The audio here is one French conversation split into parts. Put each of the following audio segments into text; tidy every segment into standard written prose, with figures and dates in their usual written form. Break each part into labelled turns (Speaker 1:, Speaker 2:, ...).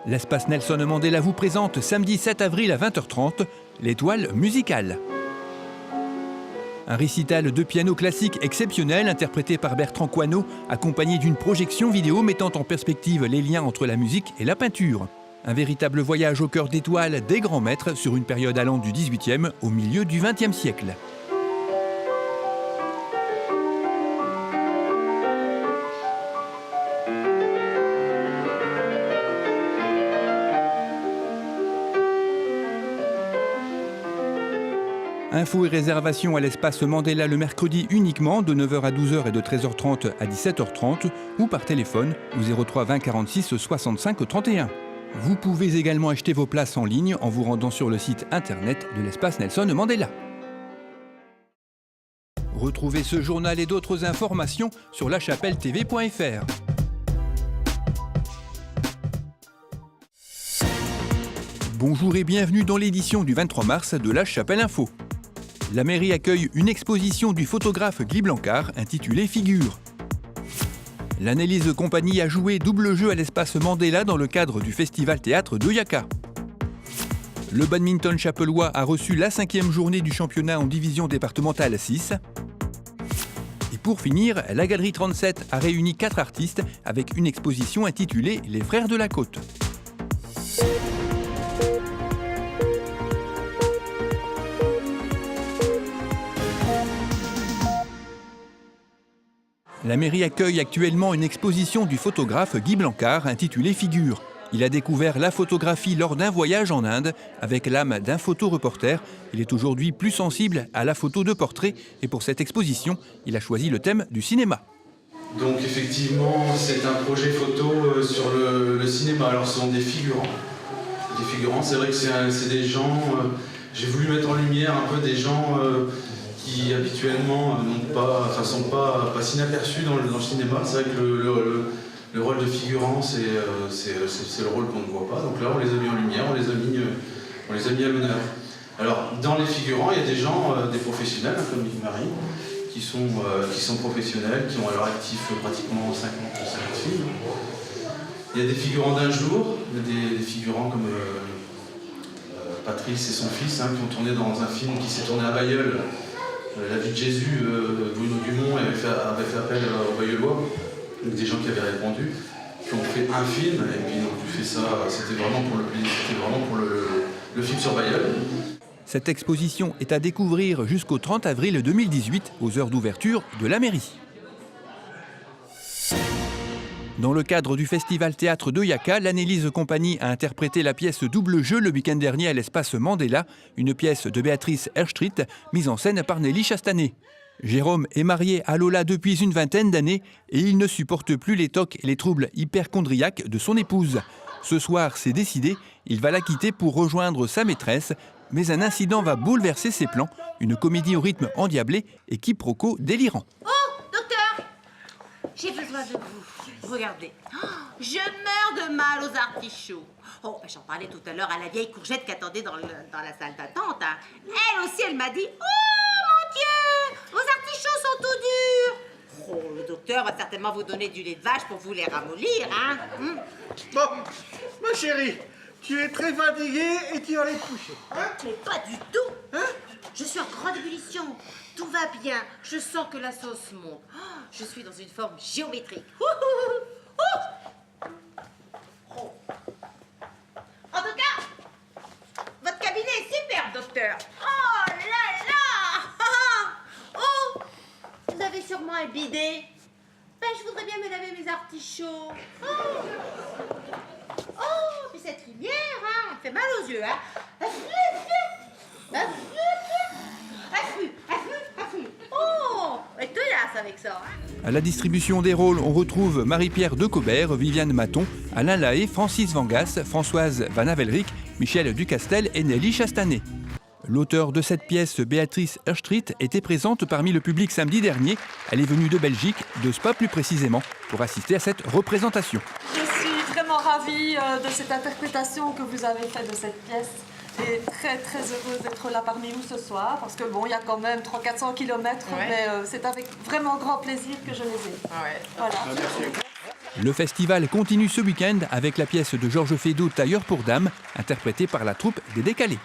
Speaker 1: L'espace Nelson Mandela vous présente samedi 7 avril à 20h30 l'étoile musicale. Un récital de piano classique exceptionnel interprété par Bertrand Coinot, accompagné d'une projection vidéo mettant en perspective les liens entre la musique et la peinture. Un véritable voyage au cœur d'étoiles des grands maîtres sur une période allant du XVIIIe au milieu du XXe siècle. Infos et réservations à l'espace Mandela le mercredi uniquement de 9h à 12h et de 13h30 à 17h30 ou par téléphone au 03 20 46 65 31. Vous pouvez également acheter vos places en ligne en vous rendant sur le site internet de l'espace Nelson Mandela. Retrouvez ce journal et d'autres informations sur lachapelle-tv.fr. Bonjour et bienvenue dans l'édition du 23 mars de La Chapelle Info. La mairie accueille une exposition du photographe Guy Blancard intitulée Figures. L'Annelise Compagnie a joué double jeu à l'espace Mandela dans le cadre du festival théâtre d'Oyaka. Le badminton chapellois a reçu la 5e journée du championnat en division départementale 6. Et pour finir, la Galerie 37 a réuni 4 artistes avec une exposition intitulée Les Frères de la Côte. La mairie accueille actuellement une exposition du photographe Guy Blancard intitulée Figures. Il a découvert la photographie lors d'un voyage en Inde. Avec l'âme d'un photoreporter, il est aujourd'hui plus sensible à la photo de portrait et pour cette exposition, il a choisi le thème du cinéma.
Speaker 2: Donc effectivement, c'est un projet photo sur le cinéma. Alors ce sont des figurants. Des figurants, c'est vrai que c'est des gens... j'ai voulu mettre en lumière un peu des gens... qui habituellement sont pas inaperçus dans le cinéma. C'est vrai que le rôle de figurant, c'est le rôle qu'on ne voit pas. Donc là, on les a mis en lumière, on les a mis à l'honneur. Alors, dans les figurants, il y a des gens, des professionnels, comme Yves-Marie, qui sont professionnels, qui ont à leur actif pratiquement 50 films. Il y a des figurants d'un jour, il y a des figurants comme Patrice et son fils, qui ont tourné dans un film qui s'est tourné à Bailleul. La vie de Jésus, Bruno Dumont avait fait appel aux Bailleullois, donc des gens qui avaient répondu, qui ont fait un film, et puis ils ont fait ça, c'était vraiment pour le film sur Bailleul.
Speaker 1: Cette exposition est à découvrir jusqu'au 30 avril 2018, aux heures d'ouverture de la mairie. Dans le cadre du festival théâtre d'Oyaka, l'Annelise Compagnie a interprété la pièce Double jeu le week-end dernier à l'espace Mandela, une pièce de Béatrice Erstrit, mise en scène par Nelly Chastanet. Jérôme est marié à Lola depuis une vingtaine d'années et il ne supporte plus les tocs et les troubles hyperchondriaques de son épouse. Ce soir, c'est décidé, il va la quitter pour rejoindre sa maîtresse, mais un incident va bouleverser ses plans, une comédie au rythme endiablé et quiproquo délirant.
Speaker 3: Oh, docteur, j'ai besoin de vous. Regardez, je meurs de mal aux artichauts. Oh, j'en parlais tout à l'heure à la vieille courgette qui attendait dans la salle d'attente. Elle aussi, elle m'a dit, oh mon Dieu, vos artichauts sont tout durs. Oh, le docteur va certainement vous donner du lait de vache pour vous les ramollir,
Speaker 4: Bon, ma chérie, tu es très fatiguée et tu vas aller te coucher.
Speaker 3: Mais pas du tout. Je suis en grande ébullition. Tout va bien. Je sens que la sauce monte. Je suis dans une forme géométrique. En tout cas, votre cabinet est superbe, docteur. Oh là là. Oh, vous avez sûrement un bidet. Ben, je voudrais bien me laver mes artichauts. Oh, puis cette lumière, elle fait mal aux yeux, Oh, et tenace avec ça.
Speaker 1: À la distribution des rôles, on retrouve Marie-Pierre Decobert, Viviane Maton, Alain Lahaye, Francis Vangas, Françoise Van Avelric, Michel Ducastel et Nelly Chastanet. L'auteur de cette pièce, Béatrice Erstrit, était présente parmi le public samedi dernier. Elle est venue de Belgique, de Spa plus précisément, pour assister à cette représentation.
Speaker 5: Je suis vraiment ravie de cette interprétation que vous avez faite de cette pièce. Et très très heureuse d'être là parmi vous ce soir, parce que bon, il y a quand même 300-400 km, mais c'est avec vraiment grand plaisir que je les ai.
Speaker 3: Ouais.
Speaker 5: Voilà.
Speaker 4: Merci.
Speaker 1: Le festival continue ce week-end avec la pièce de Georges Feydeau, Tailleur pour dames, interprétée par la troupe des Décalés.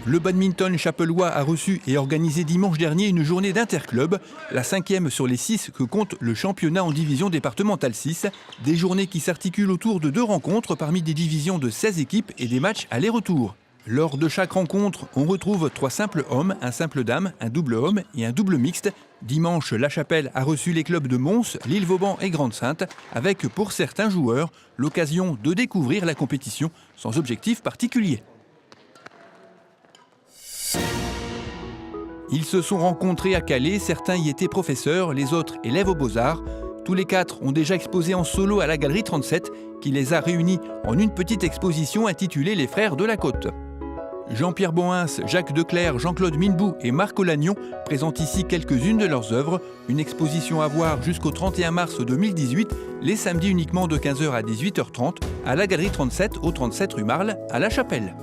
Speaker 1: Le badminton chapellois a reçu et organisé dimanche dernier une journée d'interclub, la 5e sur les 6 que compte le championnat en division départementale 6. Des journées qui s'articulent autour de 2 rencontres parmi des divisions de 16 équipes et des matchs aller-retour. Lors de chaque rencontre, on retrouve 3 simples hommes, un simple dame, un double homme et un double mixte. Dimanche, La Chapelle a reçu les clubs de Mons, L'Île-Vauban et Grande-Synthe, avec pour certains joueurs l'occasion de découvrir la compétition sans objectif particulier. Ils se sont rencontrés à Calais, certains y étaient professeurs, les autres élèves aux Beaux-Arts. Tous les 4 ont déjà exposé en solo à la Galerie 37, qui les a réunis en une petite exposition intitulée Les Frères de la Côte. Jean-Pierre Bohins, Jacques Declercq, Jean-Claude Minbou et Marc Olagnon présentent ici quelques-unes de leurs œuvres. Une exposition à voir jusqu'au 31 mars 2018, les samedis uniquement de 15h à 18h30, à la Galerie 37, au 37 rue Marle, à La Chapelle.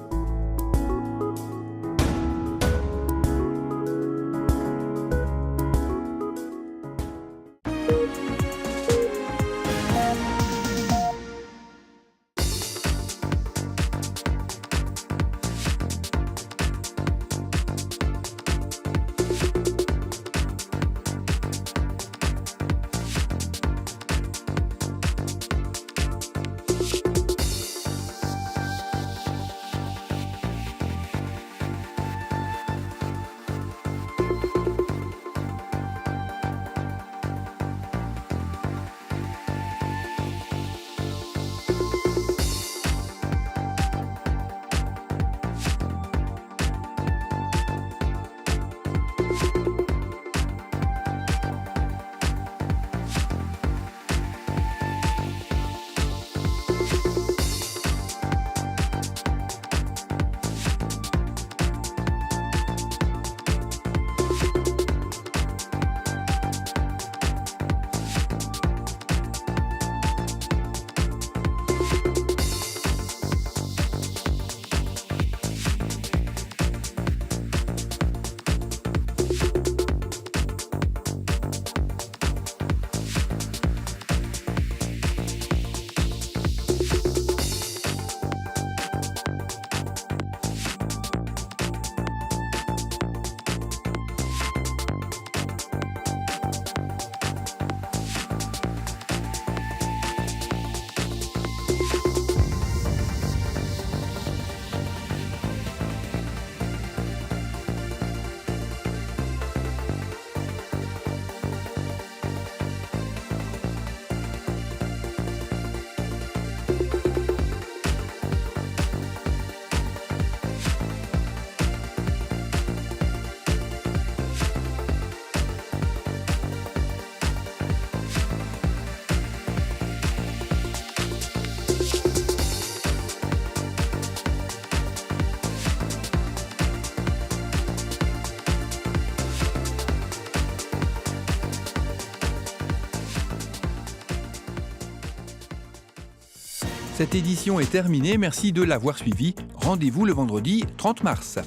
Speaker 1: Cette édition est terminée, merci de l'avoir suivie. Rendez-vous le vendredi 30 mars.